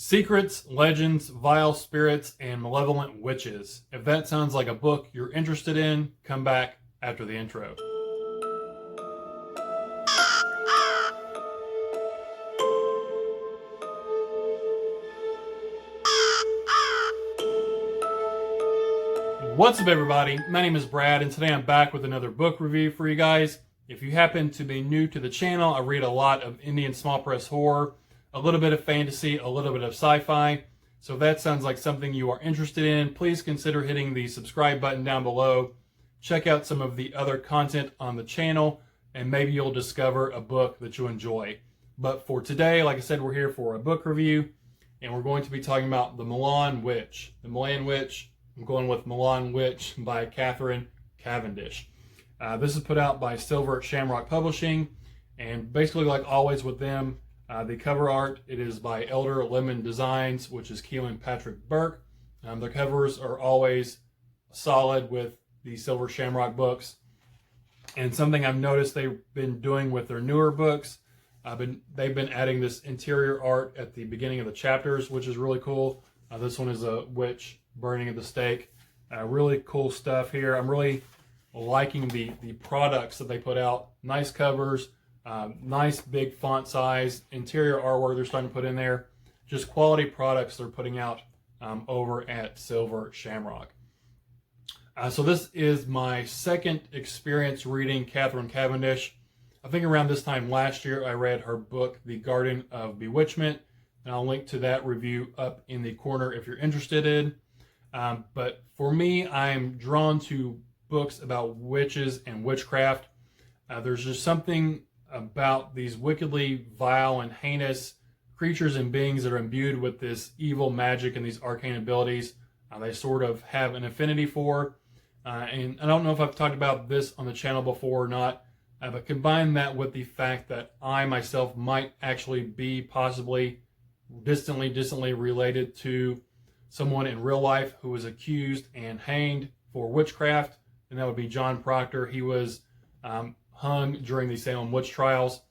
Secrets, Legends, Vile Spirits, and Malevolent Witches. If that sounds like a book you're interested in, come back after the intro. What's up, everybody? My name is Brad, and today I'm back with another book review for you guys. If you happen to be new to the channel, I read a lot of Indian small press horror, a little bit of fantasy, a little bit of sci-fi. So if that sounds like something you are interested in, please consider hitting the subscribe button down below. Check out some of the other content on the channel, and maybe you'll discover a book that you enjoy. But for today, like I said, we're here for a book review, and we're going to be talking about The Malan Witch. The Malan Witch, I'm going with Malan Witch by Cavendish. This is put out by Silver Shamrock Publishing, and basically, like always with them, the cover art, it is by Elder Lemon Designs, which is Keelan Patrick Burke. Their covers are always solid with the Silver Shamrock books. And something I've noticed they've been doing with their newer books, they've been adding this interior art at the beginning of the chapters, which is really cool. This one is a witch burning at the stake. Really cool stuff here. I'm really liking the products that they put out. Nice covers. Nice big font size, interior artwork they're starting to put in there. Just quality products they're putting out over at Silver Shamrock. So this is my second experience reading Catherine Cavendish. I think around this time last year I read her book, The Garden of Bewitchment, and I'll link to that review up in the corner if you're interested in. But for me, I'm drawn to books about witches and witchcraft. There's just something about these wickedly vile and heinous creatures and beings that are imbued with this evil magic and these arcane abilities they sort of have an affinity for. And I don't know if I've talked about this on the channel before or not, but combine that with the fact that I myself might actually be possibly distantly related to someone in real life who was accused and hanged for witchcraft, and that would be John Proctor. He was hung during the Salem witch trials.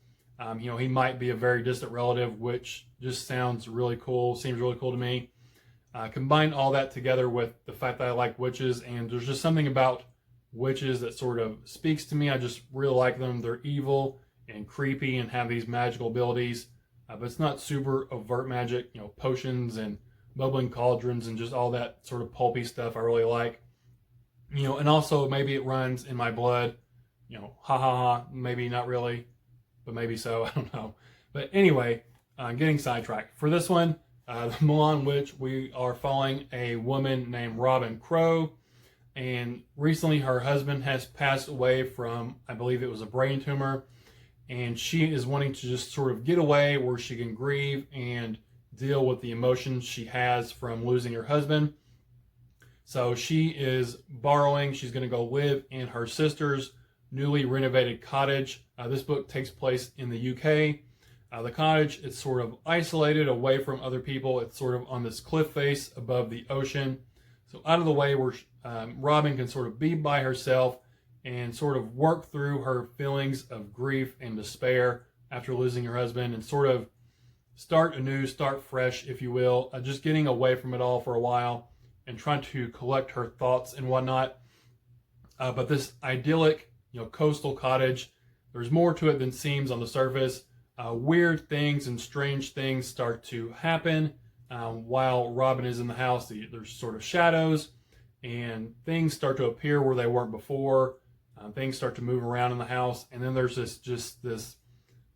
He might be a very distant relative, which just sounds really cool, seems really cool to me. Combine all that together with the fact that I like witches, and there's just something about witches that sort of speaks to me. I just really like them. They're evil and creepy and have these magical abilities, but it's not super overt magic, potions and bubbling cauldrons and just all that sort of pulpy stuff I really like. And also maybe it runs in my blood. Maybe not really, but maybe so, I don't know. But anyway, getting sidetracked. For this one, the Malan Witch, we are following a woman named Robin Crow, and recently her husband has passed away from, I believe it was a brain tumor, and she is wanting to just sort of get away where she can grieve and deal with the emotions she has from losing her husband. So she is borrowing, she's going to go live in her sister's newly renovated cottage. This book takes place in the UK. The cottage is sort of isolated away from other people. It's sort of on this cliff face above the ocean. So out of the way where Robin can sort of be by herself and sort of work through her feelings of grief and despair after losing her husband, and sort of start anew, start fresh, if you will, just getting away from it all for a while and trying to collect her thoughts and whatnot. But this idyllic coastal cottage, there's more to it than seems on the surface. Weird things and strange things start to happen while Robin is in the house. There's sort of shadows, and things start to appear where they weren't before. Things start to move around in the house, and then there's this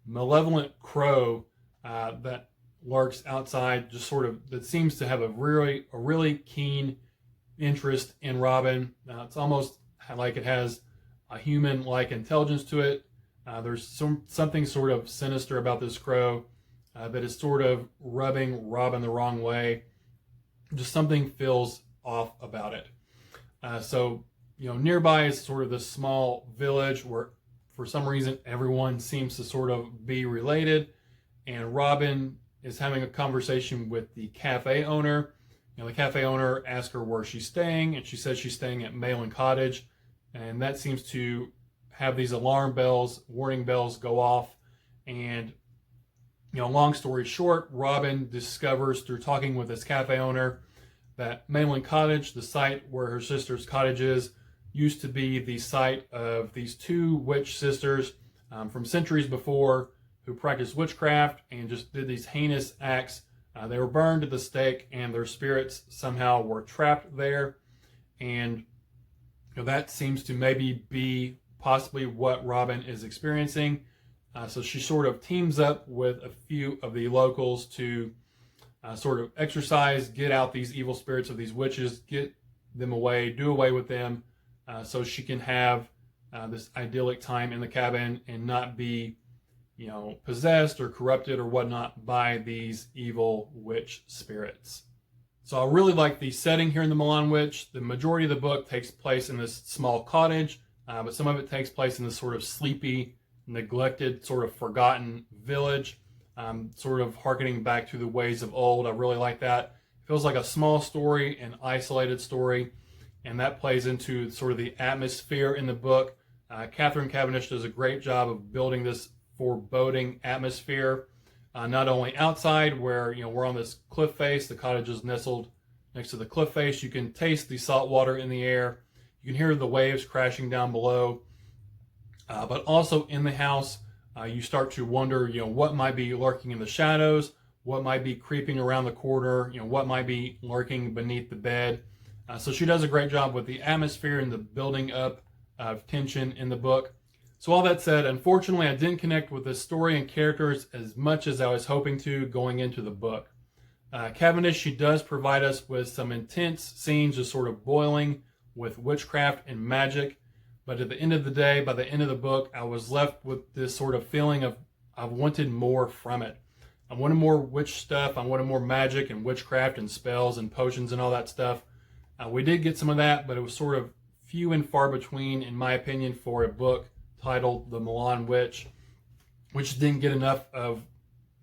malevolent crow that lurks outside, just sort of, that seems to have a really keen interest in Robin. It's almost like it has a human-like intelligence to it. There's something sort of sinister about this crow that is sort of rubbing Robin the wrong way. Just something feels off about it. So nearby is sort of this small village where for some reason everyone seems to sort of be related, and Robin is having a conversation with the cafe owner. The cafe owner asks her where she's staying, and she says she's staying at Malan Cottage. And that seems to have these alarm bells, warning bells go off. And Long story short, Robin discovers through talking with this cafe owner that Malan Cottage, the site where her sister's cottage is, used to be the site of these two witch sisters from centuries before who practiced witchcraft and just did these heinous acts. They were burned at the stake and their spirits somehow were trapped there. And that seems to maybe be possibly what Robin is experiencing. So she sort of teams up with a few of the locals to sort of exorcise, get out these evil spirits of these witches, get them away, do away with them, so she can have this idyllic time in the cabin and not be, possessed or corrupted or whatnot by these evil witch spirits. So I really like the setting here in the Malan Witch. The majority of the book takes place in this small cottage, but some of it takes place in this sort of sleepy, neglected, sort of forgotten village, sort of hearkening back to the ways of old. I really like that. It feels like a small story, an isolated story, and that plays into sort of the atmosphere in the book. Catherine Cavendish does a great job of building this foreboding atmosphere, not only outside where we're on this cliff face, the cottage is nestled next to the cliff face. You can taste the salt water in the air. You can hear the waves crashing down below. But also in the house, you start to wonder, what might be lurking in the shadows, what might be creeping around the corner, what might be lurking beneath the bed. So she does a great job with the atmosphere and the building up of tension in the book. So all that said, unfortunately, I didn't connect with the story and characters as much as I was hoping to going into the book. Cavendish, she does provide us with some intense scenes just sort of boiling with witchcraft and magic. But at the end of the day, by the end of the book, I was left with this sort of feeling of I wanted more from it. I wanted more witch stuff. I wanted more magic and witchcraft and spells and potions and all that stuff. We did get some of that, but it was sort of few and far between, in my opinion, for a book titled The Malan Witch, which didn't get enough of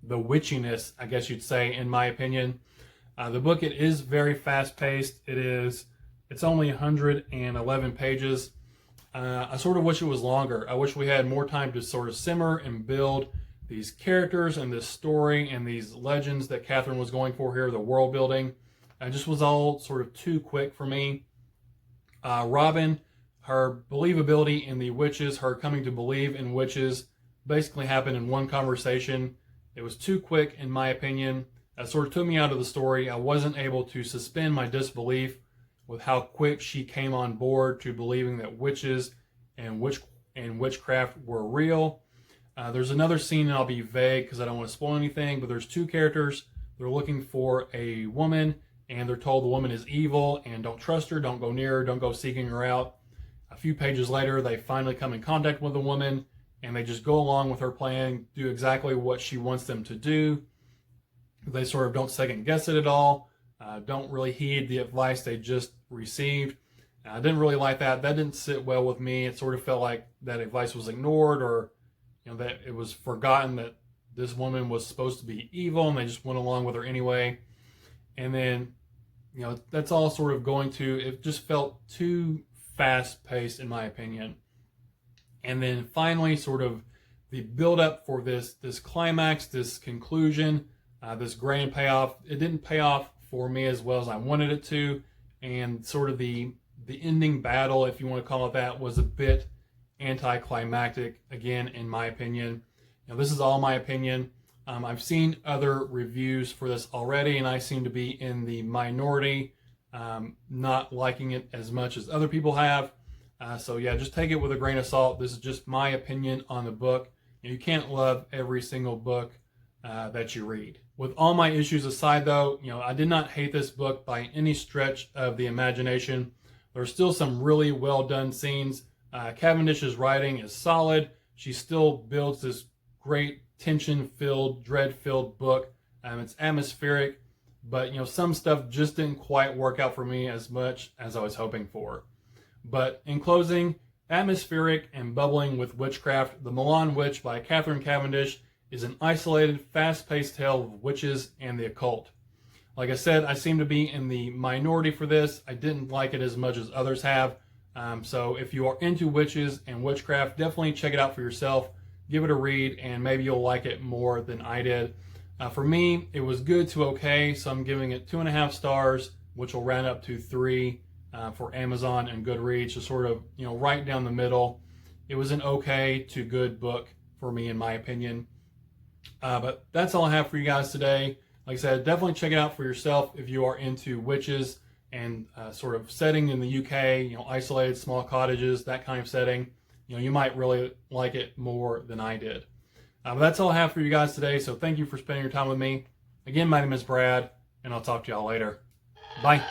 the witchiness, I guess you'd say, in my opinion. The book, it is very fast-paced. It's only 111 pages. I sort of wish it was longer. I wish we had more time to sort of simmer and build these characters and this story and these legends that Catherine was going for here, the world building. It just was all sort of too quick for me. Robin, her believability in the witches, her coming to believe in witches, basically happened in one conversation. It was too quick, in my opinion. It sort of took me out of the story. I wasn't able to suspend my disbelief with how quick she came on board to believing that witches and witchcraft were real. There's another scene, and I'll be vague because I don't want to spoil anything, but there's two characters. They're looking for a woman, and they're told the woman is evil, and don't trust her, don't go near her, don't go seeking her out. A few pages later, they finally come in contact with the woman, and they just go along with her plan, do exactly what she wants them to do. They sort of don't second guess it at all. Don't really heed the advice they just received. I didn't really like that. That didn't sit well with me. It sort of felt like that advice was ignored, or that it was forgotten that this woman was supposed to be evil, and they just went along with her anyway. And then, that's all sort of going to, it just felt too fast-paced in my opinion. And then finally, sort of the build-up for this climax, this conclusion, this grand payoff, it didn't pay off for me as well as I wanted it to, and sort of the ending battle, if you want to call it that, was a bit anticlimactic, again, in my opinion. This is all my opinion. I've seen other reviews for this already, and I seem to be in the minority, not liking it as much as other people have. So yeah, just take it with a grain of salt. This is just my opinion on the book. You can't love every single book that you read. With all my issues aside, though, I did not hate this book by any stretch of the imagination. There's still some really well done scenes. Cavendish's writing is solid. She still builds this great tension-filled, dread-filled book. It's atmospheric, but some stuff just didn't quite work out for me as much as I was hoping for. But in closing, atmospheric and bubbling with witchcraft, The Malan Witch by Catherine Cavendish is an isolated, fast-paced tale of witches and the occult. Like I said, I seem to be in the minority for this. I didn't like it as much as others have. So if you are into witches and witchcraft, definitely check it out for yourself. give it a read, and maybe you'll like it more than I did. For me, it was good to okay, so I'm giving it 2.5 stars, which will round up to 3 for Amazon and Goodreads, just sort of, you know, right down the middle. It was an okay to good book for me, in my opinion. But that's all I have for you guys today. Like I said, definitely check it out for yourself if you are into witches and sort of setting in the UK, you know, isolated small cottages, that kind of setting. You know, you might really like it more than I did. But that's all I have for you guys today, so thank you for spending your time with me. Again, my name is Brad, and I'll talk to y'all later. Bye.